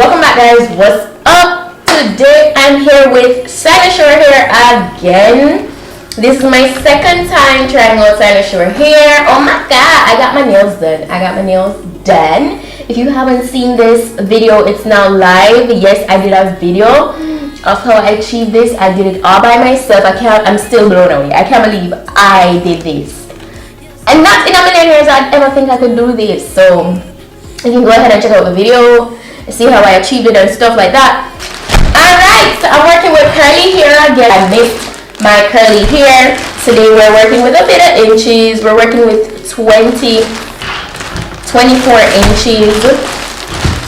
Welcome back, guys. What's up? Today I'm here with Cynosure Hair again. This is my second time trying out Cynosure Hair. Oh my god, I got my nails done. If you haven't seen this video, it's now live. Yes, I did a video of how I achieved this. I did it all by myself. I'm still blown away. I can't believe I did this. And not in a million years I'd ever think I could do this. So you can go ahead and check out the video, see how I achieved it and stuff like that. Alright, so I'm working with curly hair again. I missed my curly hair. Today we're working with a bit of inches. We're working with 24 inches.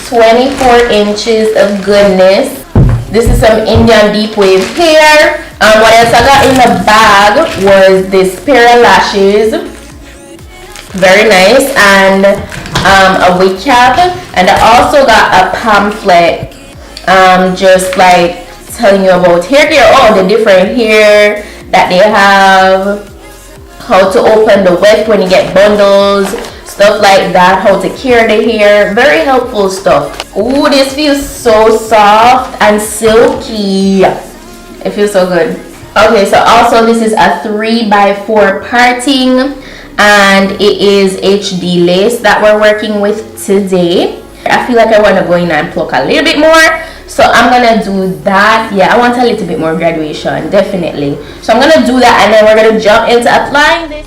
24 inches of goodness. This is some Indian deep wave hair. What else I got in the bag was this pair of lashes. Very nice. And a wig cap, and I also got a pamphlet just like telling you about hair care, all the different hair that they have, how to open the weft when you get bundles, stuff like that, how to care the hair. Very helpful stuff. Ooh, this feels so soft and silky. It feels so good. Okay, so also this is a 3x4 parting, and it is HD lace that we're working with today. I feel like I want to go in and pluck a little bit more, so I'm gonna do that. Yeah, I want a little bit more graduation, definitely. So I'm gonna do that, and then we're gonna jump into applying this.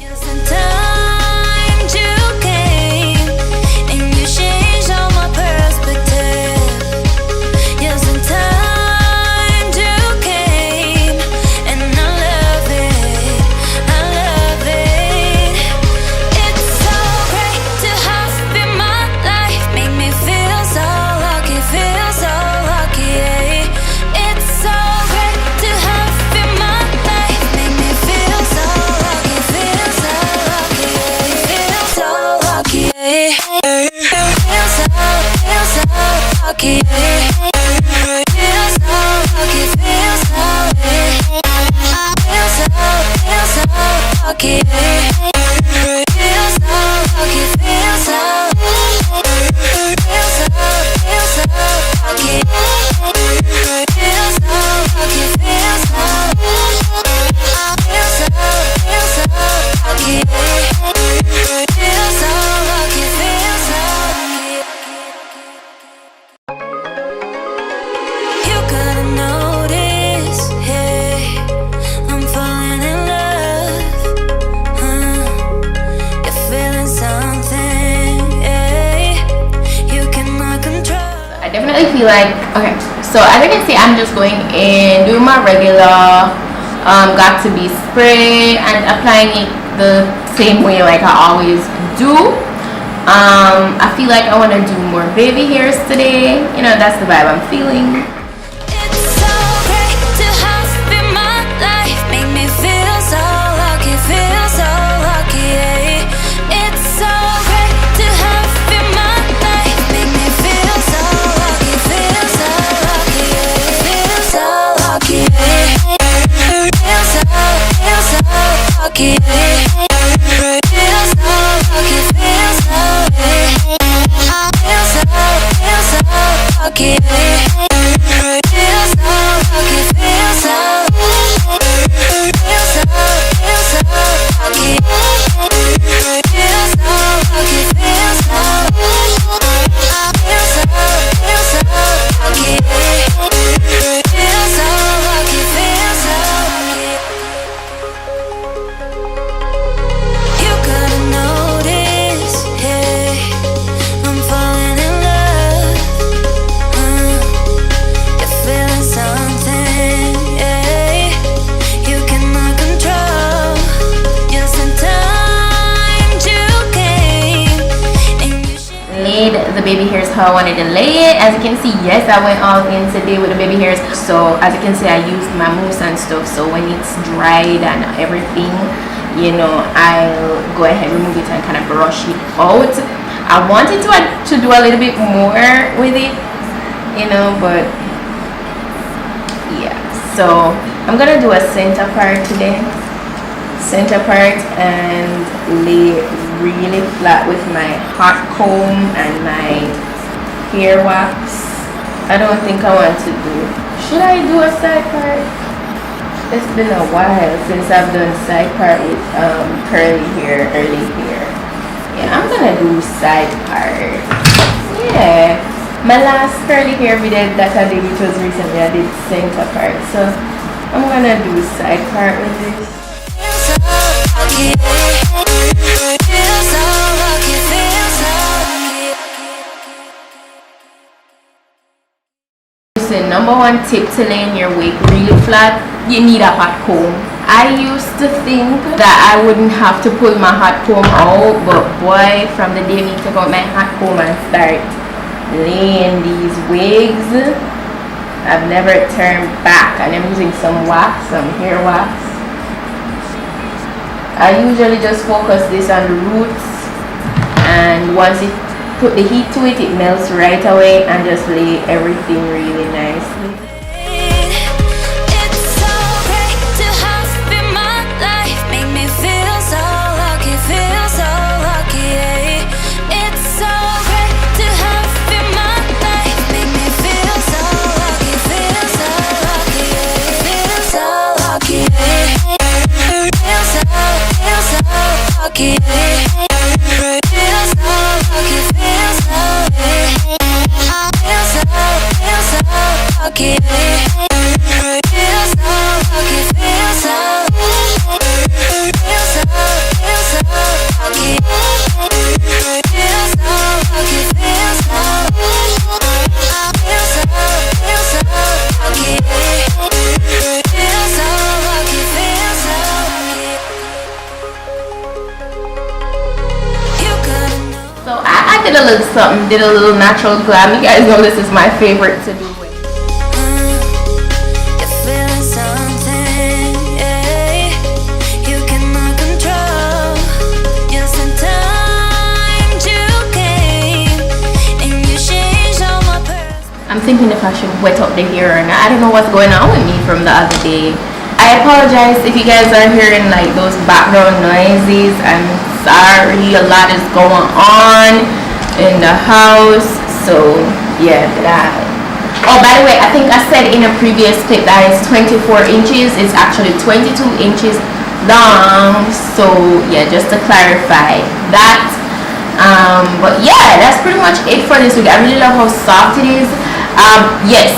I feel like, okay, so as you can see, I'm just going in, doing my regular got to be spray and applying it the same way like I always do. I feel like I want to do more baby hairs today. You know, that's the vibe I'm feeling. The baby hairs how I wanted to lay it. As you can see, yes, I went all in today with the baby hairs. So as you can see, I used my mousse and stuff, so when it's dried and everything, you know, I'll go ahead, remove it and kind of brush it out. I wanted to do a little bit more with it, you know, but yeah. So I'm gonna do a center part today, and lay really flat with my hot comb and my hair wax. I don't think I want to do. Should I do a side part? It's been a while since I've done side part with curly hair, early hair. Yeah, I'm gonna do side part. Yeah, my last curly hair video that I did, which was recently, I did center part. So I'm gonna do side part with this. Number one tip to laying your wig really flat, you need a hot comb. I used to think that I wouldn't have to pull my hot comb out, but boy, from the day I took out my hot comb and start laying these wigs, I've never turned back. And I'm using some wax, some hair wax. I usually just focus this on the roots, and once it put the heat to it, it melts right away, and just lay everything really nicely. It's so great to have in my life, make me feel so lucky, yeah. It's so great to have in my life, make me feel so lucky, yeah. Feel so lucky, yeah. Feel so lucky, yeah. Did a little something, did a little natural glam. You guys know this is my favorite to do with. You're feeling something, yeah. You cannot control. Just in time you came and you changed all my purpose. I'm thinking if I should wet up the hair or not. I don't know what's going on with me from the other day. I apologize if you guys are hearing like those background noises. I'm sorry, a lot is going on in the house, so yeah, that. Oh, by the way, I think I said in a previous clip that it's 24 inches. It's actually 22 inches long, so yeah, just to clarify that. But yeah, that's pretty much it for this wig. I really love how soft it is. Yes,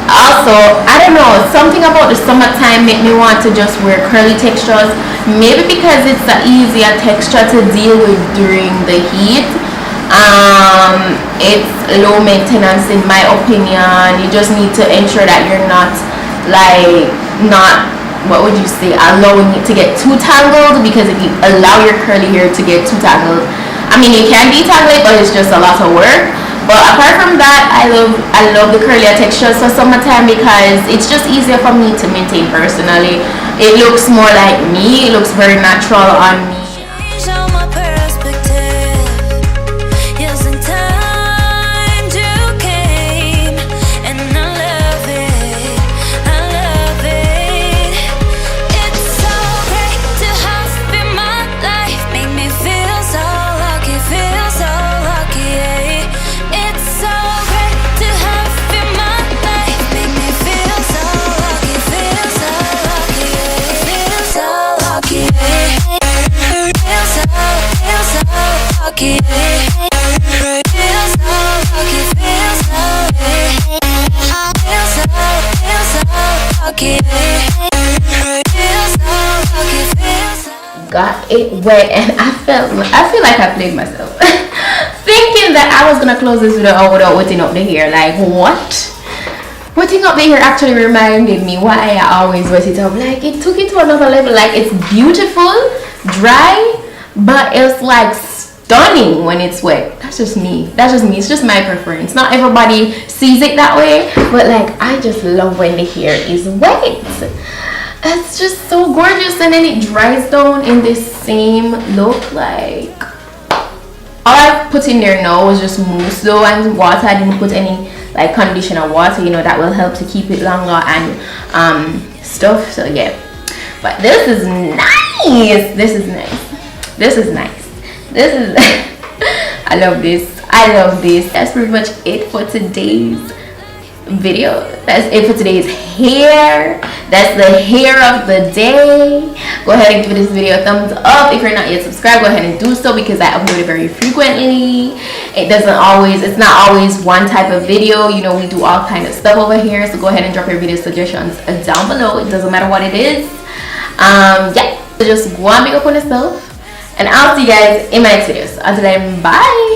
also, I don't know, something about the summertime make me want to just wear curly textures, maybe because it's an easier texture to deal with during the heat. It's low maintenance in my opinion. You just need to ensure that you're not what would you say, allowing it to get too tangled, because if you allow your curly hair to get too tangled, I mean, you can detangle it, but it's just a lot of work. But apart from that, I love the curlier textures for summertime because it's just easier for me to maintain personally. It looks more like me, it looks very natural on me. Got it wet, and I feel like I played myself thinking that I was gonna close this video out without wetting up the hair. Like, what? Wetting up the hair actually reminded me why I always wet it up. Like, it took it to another level. Like, it's beautiful dry, but it's like stunning when it's wet. That's just me. It's just my preference. Not everybody sees it that way, but like, I just love when the hair is wet. It's just so gorgeous, and then it dries down in this same look. Like, all I put in there now was just mousse though, and water. I didn't put any like conditioner water, you know, that will help to keep it longer and stuff. So yeah, but this is nice. I love this. That's pretty much it for today's video. That's it for today's hair. That's the hair of the day. Go ahead and give this video a thumbs up. If you're not yet subscribed, go ahead and do so because I upload it very frequently. It's not always one type of video. You know, we do all kind of stuff over here. So go ahead and drop your video suggestions down below. It doesn't matter what it is. Yeah, so just go and make up on yourself. And I'll see you guys in my next videos. Until then, bye.